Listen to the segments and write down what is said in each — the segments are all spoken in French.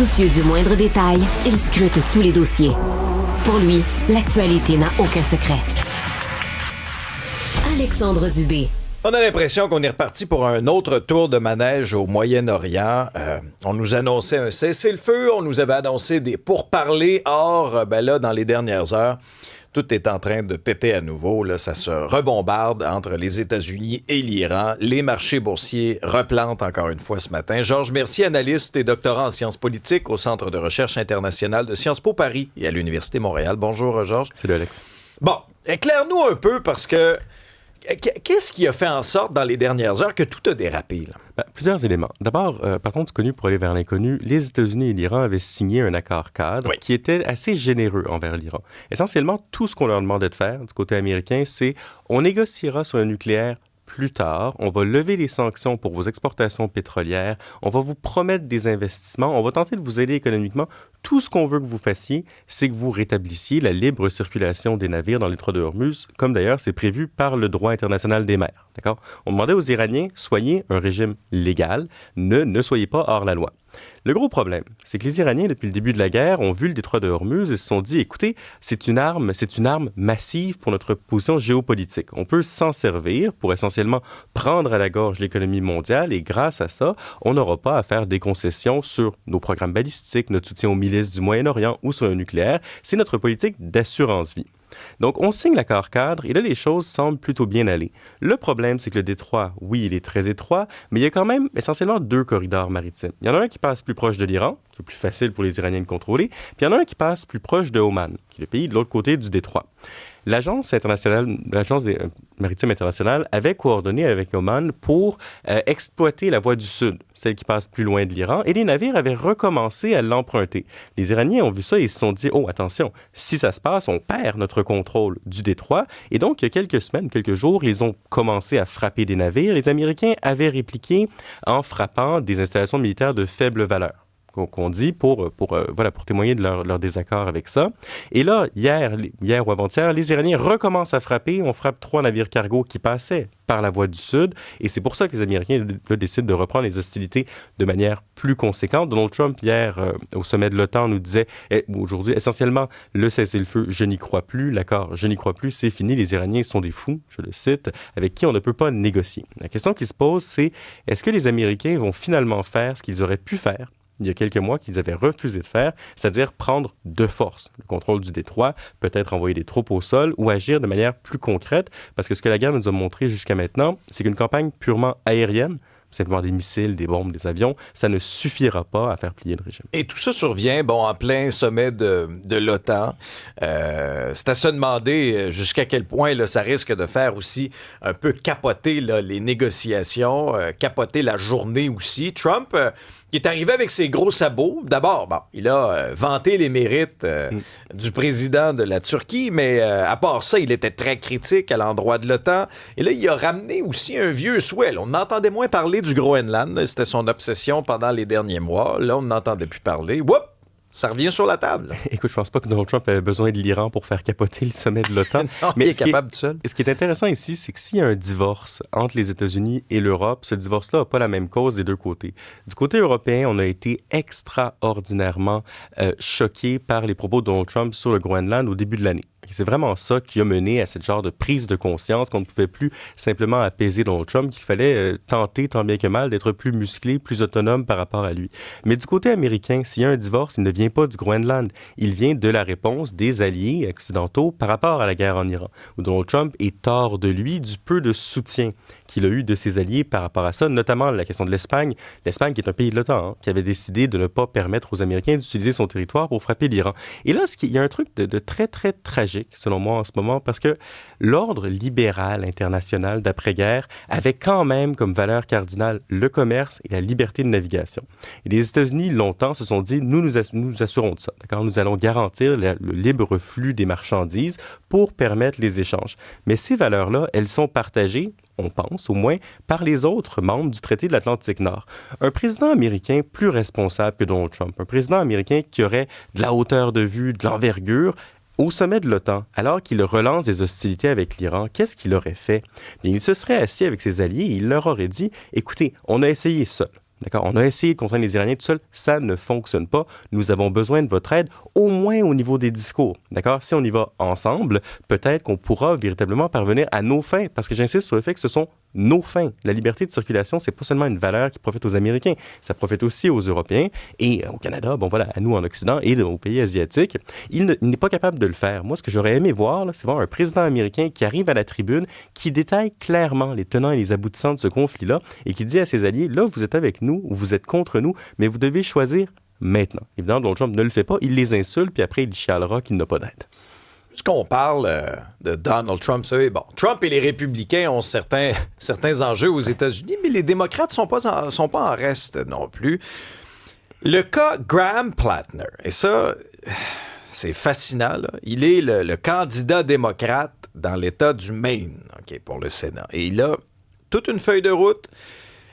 Soucieux du moindre détail, il scrute tous les dossiers. Pour lui, l'actualité n'a aucun secret. Alexandre Dubé. On a l'impression qu'on est reparti pour un autre tour de manège au Moyen-Orient. On nous annonçait un cessez-le-feu, on nous avait annoncé des pourparlers. Or, là, dans les dernières heures, tout est en train de péter à nouveau. Là, ça se rebombarde entre les États-Unis et l'Iran. Les marchés boursiers replantent encore une fois ce matin. Georges Mercier, analyste et doctorant en sciences politiques au Centre de recherche internationale de Sciences Po Paris et à l'Université Montréal. Bonjour, Georges. Salut, Alex. Bon, éclaire-nous un peu parce que qu'est-ce qui a fait en sorte dans les dernières heures que tout a dérapé, là? Plusieurs éléments. D'abord, partons du connu pour aller vers l'inconnu. Les États-Unis et l'Iran avaient signé un accord cadre qui était assez généreux envers l'Iran. Essentiellement, tout ce qu'on leur demandait de faire du côté américain, c'est on négociera sur le nucléaire plus tard, on va lever les sanctions pour vos exportations pétrolières, on va vous promettre des investissements, on va tenter de vous aider économiquement. Tout ce qu'on veut que vous fassiez, c'est que vous rétablissiez la libre circulation des navires dans l'étroit de Hormuz, comme d'ailleurs c'est prévu par le droit international des mers. D'accord? On demandait aux Iraniens, soyez un régime légal, ne soyez pas hors la loi. Le gros problème, c'est que les Iraniens, depuis le début de la guerre, ont vu le détroit de Hormuz et se sont dit, écoutez, c'est une arme massive pour notre position géopolitique. On peut s'en servir pour essentiellement prendre à la gorge l'économie mondiale et grâce à ça, on n'aura pas à faire des concessions sur nos programmes balistiques, notre soutien aux milices du Moyen-Orient ou sur le nucléaire. C'est notre politique d'assurance-vie. Donc, on signe l'accord cadre et là, les choses semblent plutôt bien aller. Le problème, c'est que le détroit, oui, il est très étroit, mais il y a quand même essentiellement deux corridors maritimes. Il y en a un qui passe plus proche de l'Iran, qui est plus facile pour les Iraniens de contrôler, puis il y en a un qui passe plus proche de Oman, qui est le pays de l'autre côté du détroit. L'agence maritime internationale avait coordonné avec Oman pour exploiter la voie du Sud, celle qui passe plus loin de l'Iran, et les navires avaient recommencé à l'emprunter. Les Iraniens ont vu ça et ils se sont dit, oh, attention, si ça se passe, on perd notre contrôle du détroit. Et donc, il y a quelques semaines, quelques jours, ils ont commencé à frapper des navires. Les Américains avaient répliqué en frappant des installations militaires de faible valeur. Qu'on dit pour témoigner de leur désaccord avec ça. Et là, hier ou avant-hier, les Iraniens recommencent à frapper. On frappe 3 navires cargo qui passaient par la voie du Sud. Et c'est pour ça que les Américains décident de reprendre les hostilités de manière plus conséquente. Donald Trump, hier, au sommet de l'OTAN, nous disait, aujourd'hui, essentiellement, le cessez-le-feu, je n'y crois plus. L'accord, je n'y crois plus, c'est fini. Les Iraniens sont des fous, je le cite, avec qui on ne peut pas négocier. La question qui se pose, c'est est-ce que les Américains vont finalement faire ce qu'ils auraient pu faire il y a quelques mois qu'ils avaient refusé de faire, c'est-à-dire prendre de force le contrôle du détroit, peut-être envoyer des troupes au sol ou agir de manière plus concrète, parce que ce que la guerre nous a montré jusqu'à maintenant, c'est qu'une campagne purement aérienne, simplement des missiles, des bombes, des avions, ça ne suffira pas à faire plier le régime. Et tout ça survient, en plein sommet de l'OTAN. C'est à se demander jusqu'à quel point là, ça risque de faire aussi un peu capoter là, les négociations, capoter la journée aussi. Trump, qui est arrivé avec ses gros sabots. D'abord, il a vanté les mérites du président de la Turquie, mais à part ça, il était très critique à l'endroit de l'OTAN. Et là, il a ramené aussi un vieux souhait. Là, on entendait moins parler du Groenland. Là, c'était son obsession pendant les derniers mois. Là, on n'entendait plus parler. Whoop! Ça revient sur la table. Écoute, je pense pas que Donald Trump avait besoin de l'Iran pour faire capoter le sommet de l'OTAN. Non, mais il est capable tout seul. Ce qui est intéressant ici, c'est que s'il y a un divorce entre les États-Unis et l'Europe, ce divorce-là n'a pas la même cause des deux côtés. Du côté européen, on a été extraordinairement choqués par les propos de Donald Trump sur le Groenland au début de l'année. C'est vraiment ça qui a mené à cette genre de prise de conscience qu'on ne pouvait plus simplement apaiser Donald Trump, qu'il fallait tenter, tant bien que mal, d'être plus musclé, plus autonome par rapport à lui. Mais du côté américain, s'il y a un divorce, il ne vient pas du Groenland. Il vient de la réponse des alliés occidentaux par rapport à la guerre en Iran, où Donald Trump est hors de lui du peu de soutien qu'il a eu de ses alliés par rapport à ça, notamment la question de l'Espagne. L'Espagne qui est un pays de l'OTAN, qui avait décidé de ne pas permettre aux Américains d'utiliser son territoire pour frapper l'Iran. Et là, il y a un truc de très, très tragique, selon moi, en ce moment, parce que l'ordre libéral international d'après-guerre avait quand même comme valeur cardinale le commerce et la liberté de navigation. Et les États-Unis, longtemps, se sont dit, nous assurons de ça. D'accord? Nous allons garantir le libre flux des marchandises pour permettre les échanges. Mais ces valeurs-là, elles sont partagées, on pense au moins, par les autres membres du traité de l'Atlantique Nord. Un président américain plus responsable que Donald Trump, un président américain qui aurait de la hauteur de vue, de l'envergure, au sommet de l'OTAN, alors qu'il relance des hostilités avec l'Iran, qu'est-ce qu'il aurait fait? Bien, il se serait assis avec ses alliés et il leur aurait dit, écoutez, on a essayé ça. D'accord? On a essayé de contraindre les Iraniens tout seul, ça ne fonctionne pas. Nous avons besoin de votre aide, au moins au niveau des discours. D'accord? Si on y va ensemble, peut-être qu'on pourra véritablement parvenir à nos fins. Parce que j'insiste sur le fait que ce sont nos fins. La liberté de circulation, c'est pas seulement une valeur qui profite aux Américains, ça profite aussi aux Européens et au Canada, bon voilà, à nous en Occident et aux pays asiatiques. Il n'est pas capable de le faire. Moi, ce que j'aurais aimé voir, là, c'est voir un président américain qui arrive à la tribune, qui détaille clairement les tenants et les aboutissants de ce conflit-là et qui dit à ses alliés, là, vous êtes avec nous ou vous êtes contre nous, mais vous devez choisir maintenant. Évidemment, Donald Trump ne le fait pas, il les insulte, puis après, il chialera qu'il n'a pas d'aide. Puisqu'on parle de Donald Trump, vous savez, bon, Trump et les républicains ont certains enjeux aux États-Unis, mais les démocrates sont pas en reste non plus. Le cas Graham Plattner, et ça, c'est fascinant, là. Il est le candidat démocrate dans l'État du Maine, OK, pour le Sénat. Et il a toute une feuille de route.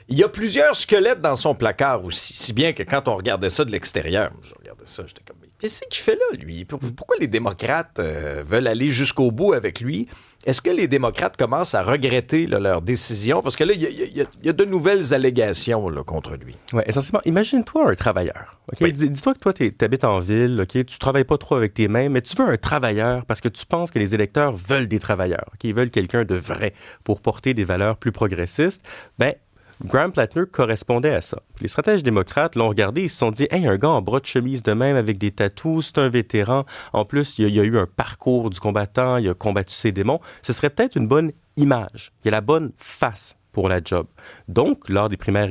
Il y a plusieurs squelettes dans son placard aussi, si bien que quand on regardait ça de l'extérieur, je regardais ça, j'étais comme, qu'est-ce qu'il fait là, lui? Pourquoi les démocrates veulent aller jusqu'au bout avec lui? Est-ce que les démocrates commencent à regretter là, leur décision? Parce que là, il y a de nouvelles allégations là, contre lui. Oui, essentiellement, imagine-toi un travailleur. Okay? Oui. Dis-toi que toi, tu habites en ville, okay? Tu ne travailles pas trop avec tes mains, mais tu veux un travailleur parce que tu penses que les électeurs veulent des travailleurs. Okay? Ils veulent quelqu'un de vrai pour porter des valeurs plus progressistes. Ben, Graham Plattner correspondait à ça. Les stratèges démocrates l'ont regardé, ils se sont dit « Hey, un gars en bras de chemise de même avec des tatous, c'est un vétéran. En plus, il y a eu un parcours du combattant, il a combattu ses démons. Ce serait peut-être une bonne image. Il y a la bonne face pour la job. » Donc, lors des primaires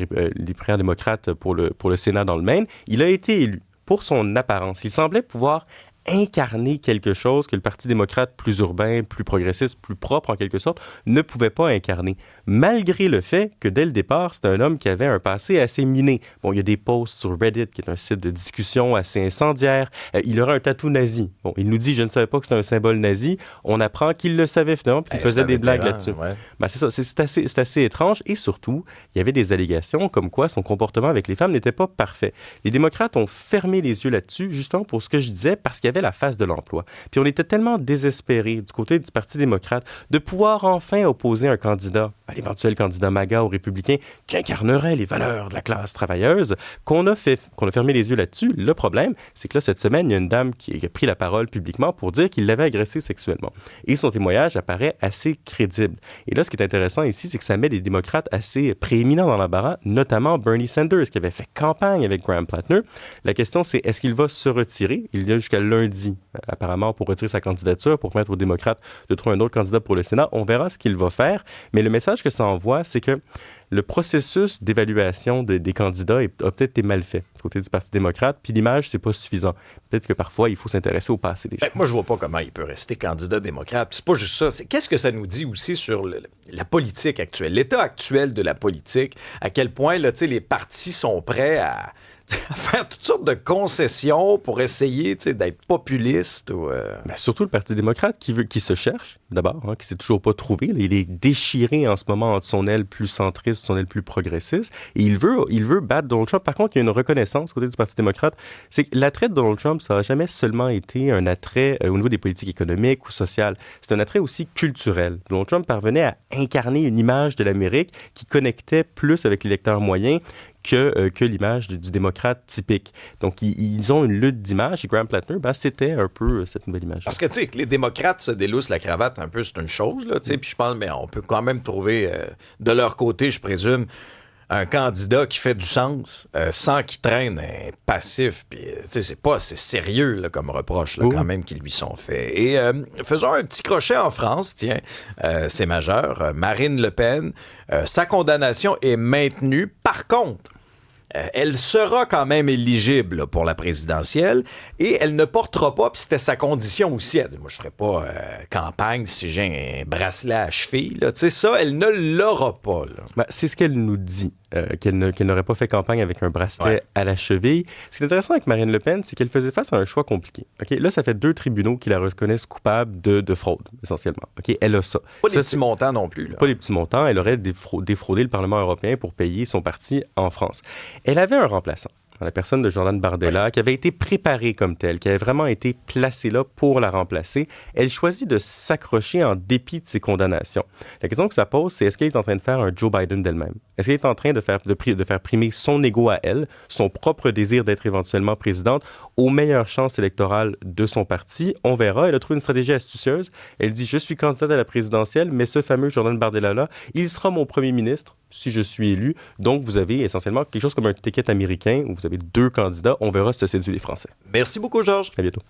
démocrates pour le Sénat dans le Maine, il a été élu pour son apparence. Il semblait pouvoir incarner quelque chose que le Parti démocrate plus urbain, plus progressiste, plus propre en quelque sorte, ne pouvait pas incarner. Malgré le fait que dès le départ, c'était un homme qui avait un passé assez miné. Bon, il y a des posts sur Reddit, qui est un site de discussion assez incendiaire. Il aurait un tatou nazi. Bon, il nous dit « Je ne savais pas que c'était un symbole nazi ». On apprend qu'il le savait finalement, puis qu'il faisait des blagues là-dessus. Ouais. Ben, c'est ça, c'est assez étrange. Et surtout, il y avait des allégations comme quoi son comportement avec les femmes n'était pas parfait. Les démocrates ont fermé les yeux là-dessus, justement pour ce que je disais, parce qu'il y avait la face de l'emploi. Puis on était tellement désespérés du côté du Parti démocrate de pouvoir enfin opposer un candidat, l'éventuel candidat MAGA aux républicains, qui incarnerait les valeurs de la classe travailleuse, qu'on a fermé les yeux là-dessus. Le problème, c'est que là, cette semaine, il y a une dame qui a pris la parole publiquement pour dire qu'il l'avait agressée sexuellement. Et son témoignage apparaît assez crédible. Et là, ce qui est intéressant ici, c'est que ça met des démocrates assez prééminents dans l'embarras, notamment Bernie Sanders, qui avait fait campagne avec Graham Plattner. La question, c'est est-ce qu'il va se retirer? Il y a jusqu'à lundi, apparemment, pour retirer sa candidature, pour permettre aux démocrates de trouver un autre candidat pour le Sénat. On verra ce qu'il va faire. Mais le message que ça envoie, c'est que le processus d'évaluation des candidats a peut-être été mal fait du côté du Parti démocrate, puis l'image, c'est pas suffisant. Peut-être que parfois, il faut s'intéresser au passé des choses. Moi, je vois pas comment il peut rester candidat démocrate. Puis c'est pas juste ça. Qu'est-ce que ça nous dit aussi sur la politique actuelle, l'état actuel de la politique, à quel point là, les partis sont prêts à faire toutes sortes de concessions pour essayer d'être populiste. Ben, surtout le Parti démocrate qui se cherche, d'abord, qui ne s'est toujours pas trouvé. Là, il est déchiré en ce moment entre son aile plus centriste, son aile plus progressiste. Et il veut battre Donald Trump. Par contre, il y a une reconnaissance côté du Parti démocrate. C'est que l'attrait de Donald Trump, ça n'a jamais seulement été un attrait au niveau des politiques économiques ou sociales. C'est un attrait aussi culturel. Donald Trump parvenait à incarner une image de l'Amérique qui connectait plus avec l'électeur moyen que l'image du démocrate typique. Donc, ils ont une lutte d'image. Et Graham Plattner, c'était un peu cette nouvelle image. Parce que, tu sais, que les démocrates se déloussent la cravate un peu, c'est une chose, là, tu sais, puis je pense, mais on peut quand même trouver, de leur côté, je présume, un candidat qui fait du sens sans qu'il traîne un passif. Puis, tu sais, c'est pas assez sérieux là, comme reproche là, quand même qui lui sont faits. Et faisons un petit crochet en France, tiens, c'est majeur. Marine Le Pen, sa condamnation est maintenue. Par contre, elle sera quand même éligible là, pour la présidentielle et elle ne portera pas, puis c'était sa condition aussi, elle dit, moi je ferai pas campagne si j'ai un bracelet à cheville, tu sais, ça, elle ne l'aura pas. Là. Ben, c'est ce qu'elle nous dit. Qu'elle n'aurait pas fait campagne avec un bracelet à la cheville. Ce qui est intéressant avec Marine Le Pen, c'est qu'elle faisait face à un choix compliqué. Okay? Là, ça fait 2 tribunaux qui la reconnaissent coupable de fraude, essentiellement. Okay? Elle a ça. Pas des petits montants non plus. Là. Pas des petits montants. Elle aurait défraudé le Parlement européen pour payer son parti en France. Elle avait un remplaçant. dans la personne de Jordan Bardella, qui avait été préparée comme telle, qui avait vraiment été placée là pour la remplacer, elle choisit de s'accrocher en dépit de ses condamnations. La question que ça pose, c'est est-ce qu'elle est en train de faire un Joe Biden d'elle-même? Est-ce qu'elle est en train de faire primer son ego à elle, son propre désir d'être éventuellement présidente, aux meilleures chances électorales de son parti? On verra. Elle a trouvé une stratégie astucieuse. Elle dit, je suis candidate à la présidentielle, mais ce fameux Jordan Bardella-là, il sera mon premier ministre si je suis élu. Donc, vous avez essentiellement quelque chose comme un ticket américain où vous avez deux candidats. On verra si ça séduit les Français. Merci beaucoup, Georges. À bientôt.